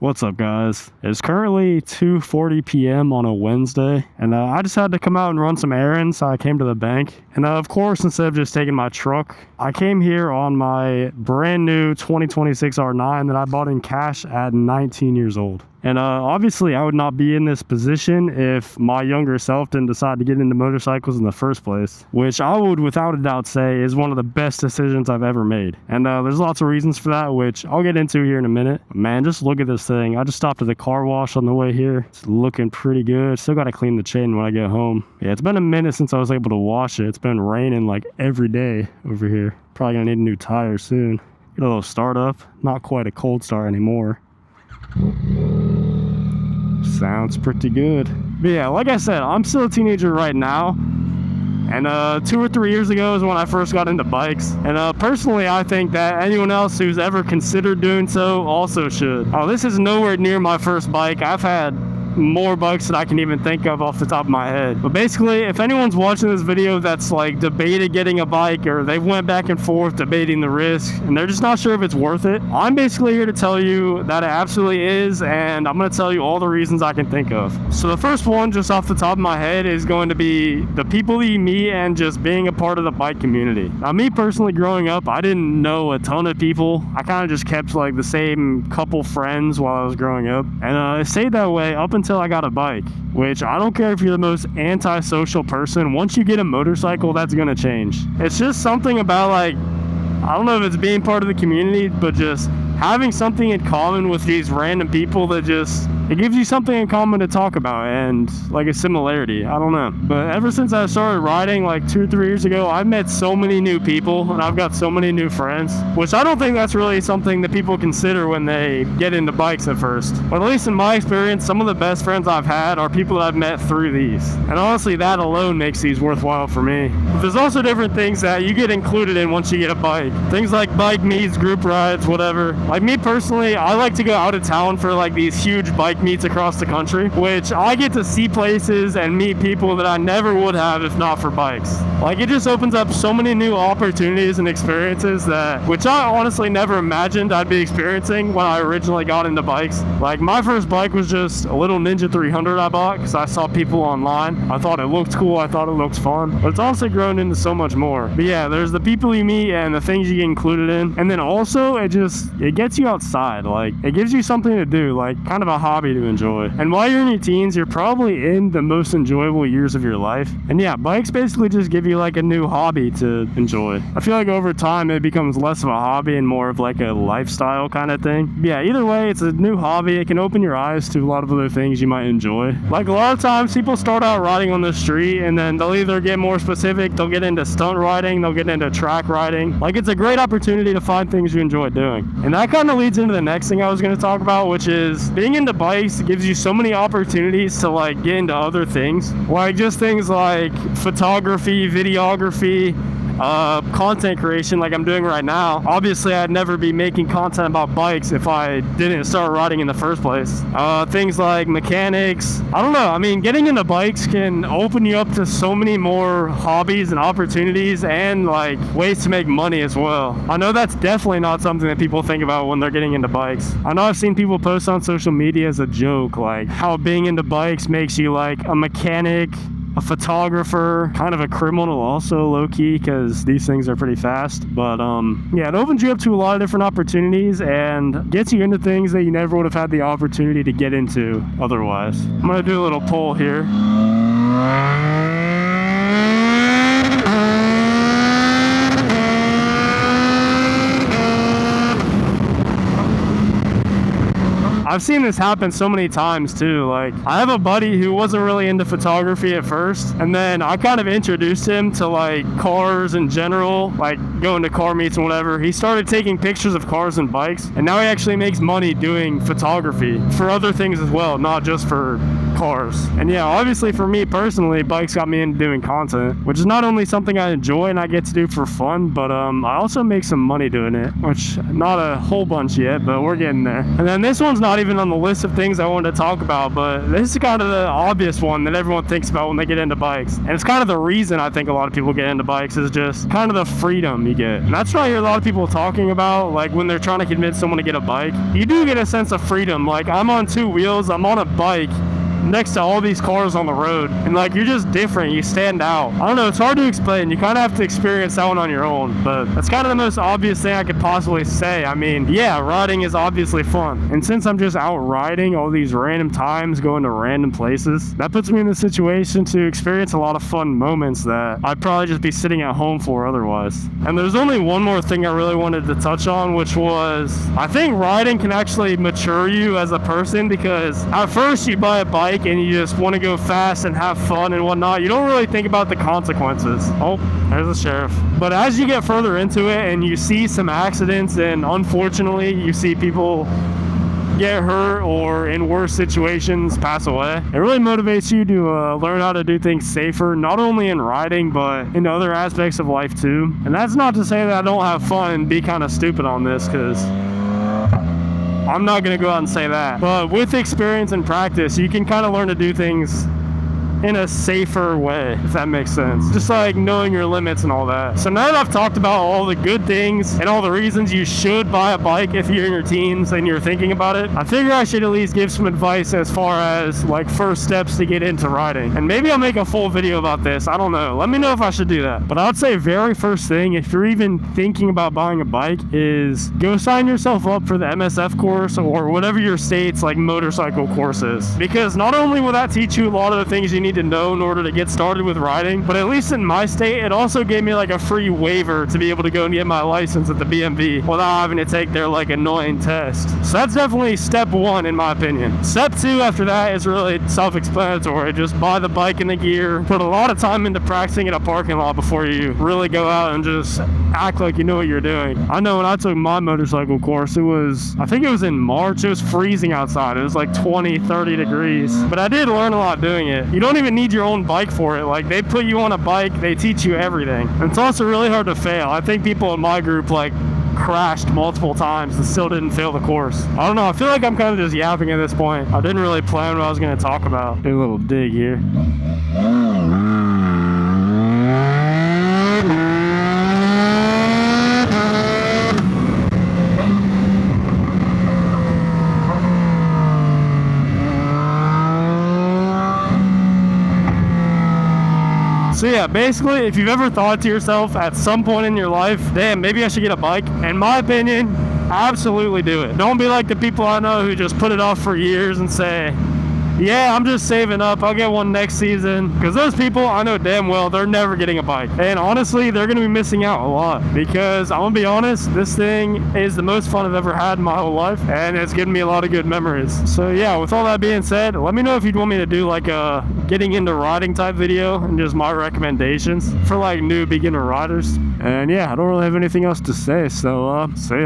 What's up, guys? It's currently 2:40 p.m. on a Wednesday, and I just had to come out and run some errands, so I came to the bank. And of course, instead of just taking my truck, I came here on my brand new 2026 R9 that I bought in cash at 19 years old. And obviously, I would not be in this position if my younger self didn't decide to get into motorcycles in the first place, which I would without a doubt say is one of the best decisions I've ever made. And there's lots of reasons for that, which I'll get into here in a minute. Man, just look at this thing. I just stopped at the car wash on the way here. It's looking pretty good. Still got to clean the chain when I get home. Yeah, it's been a minute since I was able to wash it. It's been raining like every day over here. Probably gonna need a new tire soon. Get a little start up. Not quite a cold start anymore. Sounds pretty good. But yeah, like I said, I'm still a teenager right now. And 2 or 3 years ago is when I first got into bikes. And personally, I think that anyone else who's ever considered doing so also should. Oh, this is nowhere near my first bike. I've had more bikes that I can even think of off the top of my head. But basically, if anyone's watching this video that's like debated getting a bike, or they went back and forth debating the risk and they're just not sure if it's worth it, I'm basically here to tell you that it absolutely is, and I'm going to tell you all the reasons I can think of. So the first one, just off the top of my head, is going to be the people you meet and just being a part of the bike community. Now, me personally, growing up, I didn't know a ton of people. I kind of just kept like the same couple friends while I was growing up, and it stayed that way up until I got a bike, which I don't care if you're the most antisocial person. Once you get a motorcycle, that's gonna change. It's just something about, like, I don't know if it's being part of the community, but just having something in common with these random people that just, it gives you something in common to talk about and like a similarity. I don't know. But ever since I started riding like 2 or 3 years ago, I've met so many new people and I've got so many new friends, which I don't think that's really something that people consider when they get into bikes at first. But at least in my experience, some of the best friends I've had are people that I've met through these. And honestly, that alone makes these worthwhile for me. But there's also different things that you get included in once you get a bike. Things like bike meets, group rides, whatever. Like me personally, I like to go out of town for like these huge bike meets across the country, which I get to see places and meet people that I never would have if not for bikes. Like, it just opens up so many new opportunities and experiences which I honestly never imagined I'd be experiencing when I originally got into bikes. Like, my first bike was just a little Ninja 300 I bought because I saw people online. I thought it looked cool, I thought it looked fun, but it's also grown into so much more. But yeah, there's the people you meet and the things you get included in, and then also it gets you outside. Like, it gives you something to do, like kind of a hobby to enjoy. And while you're in your teens, you're probably in the most enjoyable years of your life. And yeah, bikes basically just give you like a new hobby to enjoy. I feel like over time it becomes less of a hobby and more of like a lifestyle kind of thing. But yeah, either way, it's a new hobby. It can open your eyes to a lot of other things you might enjoy. Like, a lot of times people start out riding on the street and then they'll either get more specific, they'll get into stunt riding, they'll get into track riding. Like, it's a great opportunity to find things you enjoy doing. And that kind of leads into the next thing I was going to talk about, which is being into bikes gives you so many opportunities to like get into other things, like just things like photography, videography, content creation like I'm doing right now. Obviously, I'd never be making content about bikes if I didn't start riding in the first place. Things like mechanics. I don't know. I mean, getting into bikes can open you up to so many more hobbies and opportunities and like ways to make money as well. I know that's definitely not something that people think about when they're getting into bikes. I know I've seen people post on social media as a joke, like how being into bikes makes you like a mechanic, a photographer, kind of a criminal also, low-key, because these things are pretty fast. But yeah, it opens you up to a lot of different opportunities and gets you into things that you never would have had the opportunity to get into otherwise. I'm gonna do a little poll here. I've seen this happen so many times too. Like, I have a buddy who wasn't really into photography at first, and then I kind of introduced him to like cars in general, like going to car meets and whatever. He started taking pictures of cars and bikes, and now he actually makes money doing photography for other things as well, not just for cars. And yeah, obviously for me personally, bikes got me into doing content, which is not only something I enjoy and I get to do for fun, but I also make some money doing it, which not a whole bunch yet, but we're getting there. And then this one's not even even on the list of things I wanted to talk about, but this is kind of the obvious one that everyone thinks about when they get into bikes. And it's kind of the reason I think a lot of people get into bikes is just kind of the freedom you get. And that's what I hear a lot of people talking about, like when they're trying to convince someone to get a bike. You do get a sense of freedom. Like, I'm on 2 wheels, I'm on a bike next to all these cars on the road, and like, you're just different, you stand out. I don't know, it's hard to explain. You kind of have to experience that one on your own, but that's kind of the most obvious thing I could possibly say. I mean, yeah, riding is obviously fun, and since I'm just out riding all these random times, going to random places, that puts me in the situation to experience a lot of fun moments that I'd probably just be sitting at home for otherwise. And there's only one more thing I really wanted to touch on, which was, I think riding can actually mature you as a person, because at first you buy a bike and you just want to go fast and have fun and whatnot. You don't really think about the consequences. Oh, there's the sheriff. But as you get further into it and you see some accidents, and unfortunately you see people get hurt or in worse situations pass away, it really motivates you to learn how to do things safer, not only in riding but in other aspects of life too. And that's not to say that I don't have fun and be kind of stupid on this, because I'm not going to go out and say that. But with experience and practice, you can kind of learn to do things in a safer way, if that makes sense. Just like knowing your limits and all that. So now that I've talked about all the good things and all the reasons you should buy a bike if you're in your teens and you're thinking about it, I figure I should at least give some advice as far as like first steps to get into riding. And maybe I'll make a full video about this. I don't know. Let me know if I should do that. But I would say very first thing, if you're even thinking about buying a bike, is go sign yourself up for the MSF course or whatever your state's like motorcycle course is. Because not only will that teach you a lot of the things you need to know in order to get started with riding, but at least in my state, it also gave me like a free waiver to be able to go and get my license at the BMV without having to take their like annoying test. So that's definitely step 1 in my opinion. Step 2 after that is really self-explanatory. Just buy the bike and the gear, put a lot of time into practicing in a parking lot before you really go out and just act like you know what you're doing. I know when I took my motorcycle course, I think it was in March, it was freezing outside. It was like 20-30 degrees, but I did learn a lot doing it. You don't even need your own bike for it. Like, they put you on a bike, they teach you everything. And it's also really hard to fail. I think people in my group like crashed multiple times and still didn't fail the course. I don't know, I feel like I'm kind of just yapping at this point. I didn't really plan what I was going to talk about. Do a little dig here. So yeah, basically, if you've ever thought to yourself at some point in your life, damn, maybe I should get a bike, in my opinion, absolutely do it. Don't be like the people I know who just put it off for years and say, yeah, I'm just saving up, I'll get one next season. Because those people, I know damn well, they're never getting a bike. And honestly, they're going to be missing out a lot. Because I'm going to be honest, this thing is the most fun I've ever had in my whole life. And it's given me a lot of good memories. So yeah, with all that being said, let me know if you'd want me to do like a getting into riding type video and just my recommendations for like new beginner riders. And yeah, I don't really have anything else to say. So see ya.